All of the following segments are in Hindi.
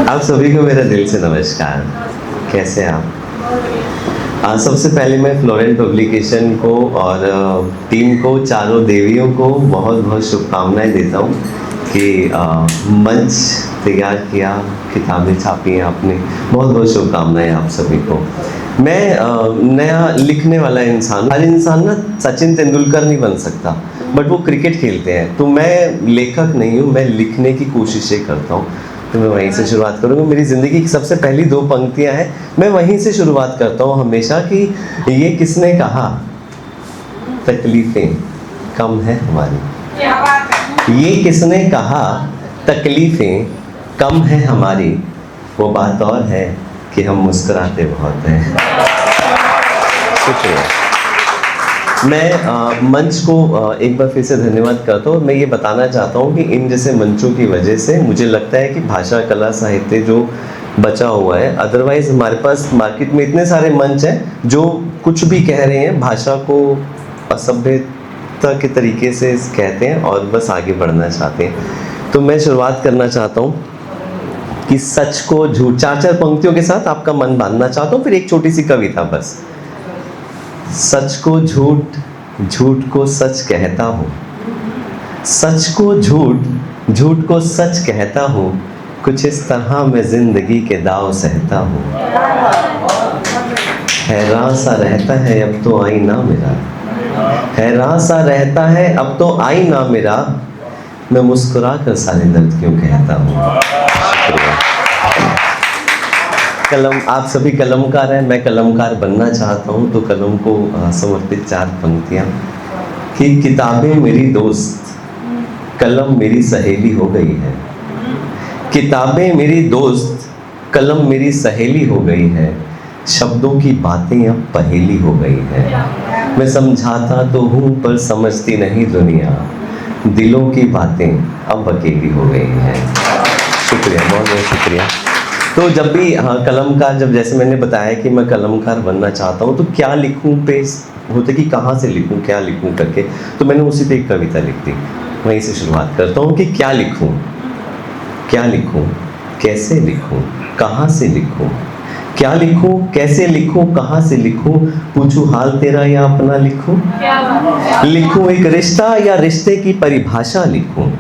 आप सभी को मेरा दिल से नमस्कार। कैसे हैं आप? सबसे पहले मैं फ्लोरेंट पब्लिकेशन को और टीम को, चारों देवियों को बहुत बहुत शुभकामनाएं देता हूँ कि मंच तैयार किया, किताबें छापी हैं आपने। बहुत बहुत शुभकामनाएं आप सभी को। मैं नया लिखने वाला इंसान, हर इंसान ना सचिन तेंदुलकर नहीं बन सकता, बट वो क्रिकेट खेलते हैं। तो मैं लेखक नहीं हूँ, मैं लिखने की कोशिशें करता हूँ। तो मैं वहीं से शुरुआत करूँगा। मेरी ज़िंदगी की सबसे पहली 2 पंक्तियाँ हैं, मैं वहीं से शुरुआत करता हूँ हमेशा कि ये किसने कहा तकलीफ़ें कम है हमारी। ये किसने कहा तकलीफ़ें कम है हमारी, वो बात और है कि हम मुस्कुराते बहुत हैं। शुक्रिया। मैं मंच को एक बार फिर से धन्यवाद करता हूँ। मैं ये बताना चाहता हूँ कि इन जैसे मंचों की वजह से मुझे लगता है कि भाषा, कला, साहित्य जो बचा हुआ है, अदरवाइज़ हमारे पास मार्केट में इतने सारे मंच हैं जो कुछ भी कह रहे हैं, भाषा को असभ्यता के तरीके से कहते हैं और बस आगे बढ़ना चाहते हैं। तो मैं शुरुआत करना चाहता हूँ कि सच को झूठ, 4-4 पंक्तियों के साथ आपका मन बांधना चाहता हूँ, फिर एक छोटी सी कविता बस। सच को झूठ, झूठ को सच कहता हूँ। सच को झूठ, झूठ को सच कहता हूँ। कुछ इस तरह मैं जिंदगी के दाव सहता हूँ। हैरान सा रहता है अब तो आईना मेरा, हैरान सा रहता है अब तो आईना मेरा। मैं मुस्कुरा कर सारे दर्द क्यों कहता हूँ। शुक्रिया। कलम, आप सभी कलमकार हैं, मैं कलमकार बनना चाहता हूँ, तो कलम को समर्पित 4 पंक्तियाँ कि किताबें मेरी दोस्त, कलम मेरी सहेली हो गई है। किताबें मेरी दोस्त, कलम मेरी सहेली हो गई है। शब्दों की बातें अब पहेली हो गई है। मैं समझाता तो हूँ पर समझती नहीं दुनिया, दिलों की बातें अब अकेली हो गई हैं। शुक्रिया, बहुत बहुत शुक्रिया। तो जब भी कलमकार, जब जैसे मैंने बताया कि मैं कलमकार बनना चाहता हूँ, तो क्या लिखूँ पे होते कि कहाँ से लिखूँ, क्या लिखूँ करके, तो मैंने उसी पे एक कविता लिख दी। वहीं से शुरुआत करता हूँ कि क्या लिखूँ, क्या लिखूँ, कैसे लिखूँ, कहाँ से लिखूँ, क्या लिखूँ, कैसे लिखूँ, कहाँ से लिखूँ, पूछूँ हाल तेरा या अपना लिखूँ। लिखूँ एक रिश्ता या रिश्ते की परिभाषा लिखूँ।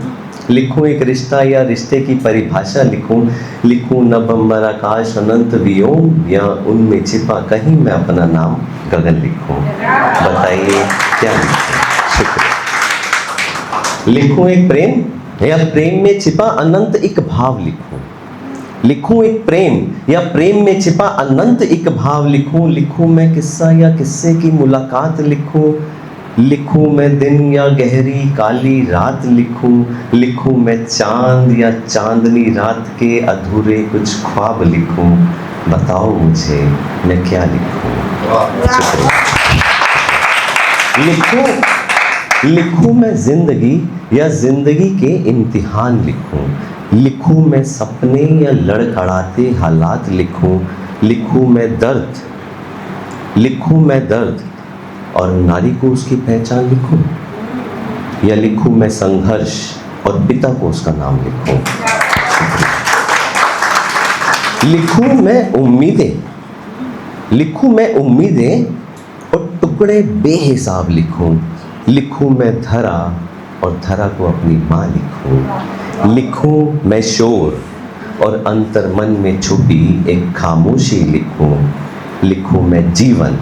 लिखूं एक रिश्ता या रिश्ते की परिभाषा लिखूं। लिखूं नभ अंबर आकाश अनंत व्योम, या उनमें छिपा कहीं मैं अपना नाम गगन लिखूं। बताइए क्या लिखूं। शुक्रिया। लिखूं एक प्रेम या प्रेम में छिपा अनंत एक भाव लिखूं। लिखूं एक प्रेम या प्रेम में छिपा अनंत एक भाव लिखूं। लिखूं मैं किस्सा या किस्से की मुलाकात लिखूं। लिखूं मैं दिन या गहरी काली रात लिखूं। लिखूं मैं चांद या चांदनी रात के अधूरे कुछ ख्वाब लिखूं। बताओ मुझे मैं क्या लिखूं। शुक्रिया। लिखूं मैं जिंदगी या जिंदगी के इम्तिहान लिखूं। लिखूं मैं सपने या लड़खड़ाते हालात लिखूं। लिखूं मैं दर्द, लिखूं मैं दर्द और नारी को उसकी पहचान लिखूं। या लिखूं मैं संघर्ष और पिता को उसका नाम लिखूं। लिखूं मैं उम्मीदें, लिखूं मैं उम्मीदें और टुकड़े बेहिसाब लिखूं। लिखूं मैं धरा और धरा को अपनी माँ लिखूं। लिखूं मैं शोर और अंतर्मन में छुपी एक खामोशी लिखूं। लिखूं मैं जीवन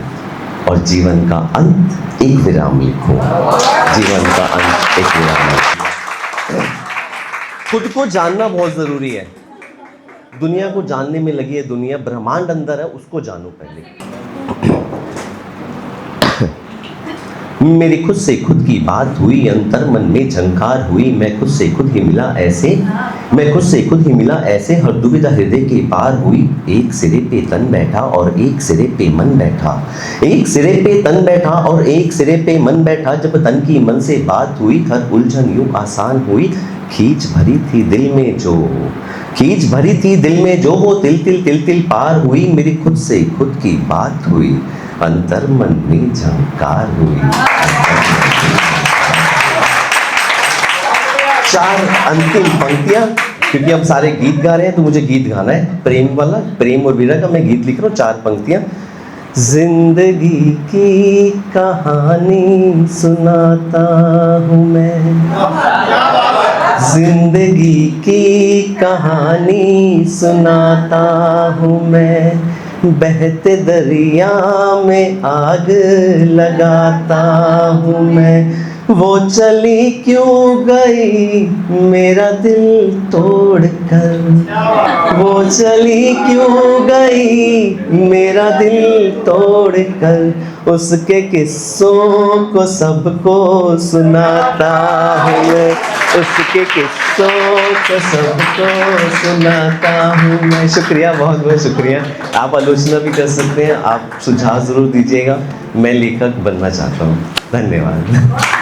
और जीवन का अंत एक विराम लिखूं। जीवन का अंत एक विराम लिखूं। खुद को जानना बहुत जरूरी है। दुनिया को जानने में लगी है दुनिया, ब्रह्मांड अंदर है, उसको जानो पहले। मेरी खुद से खुद की बात हुई, अंतर मन में झंकार हुई। मैं खुद से खुद ही मिला ऐसे, मैं खुद से खुद ही मिला ऐसे, हर दुविधा हृदय के पार हुई। एक सिरे पे तन बैठा और एक सिरे पे मन बैठा। एक सिरे पे तन बैठा और एक सिरे पे मन बैठा। जब तन की मन से बात हुई, हर उलझन यूं आसान हुई। खींच भरी थी दिल में जो, खींच भरी थी दिल में जो, वो तिल तिल तिल तिल पार हुई। मेरी खुद से खुद की बात हुई, अंतर मन में झंकार हुई। 4 अंतिम पंक्तियां क्योंकि हम सारे गीत गा रहे हैं तो मुझे गीत गाना है प्रेम वाला, प्रेम और वीरा का मैं गीत लिख रहा हूँ 4 पंक्तियाँ। जिंदगी की कहानी सुनाता हूँ मैं, जिंदगी की कहानी सुनाता हूँ मैं, बहते दरिया में आग लगाता हूँ मैं। वो चली क्यों गई मेरा दिल तोड़ कर, वो चली क्यों गई मेरा दिल तोड़ कर, उसके किस्सों को सबको सुनाता हूँ मैं, उसके किस्सों को सबको सुनाता हूँ मैं। शुक्रिया, बहुत बहुत शुक्रिया। आप आलोचना भी कर सकते हैं, आप सुझाव ज़रूर दीजिएगा। मैं लेखक बनना चाहता हूँ। धन्यवाद।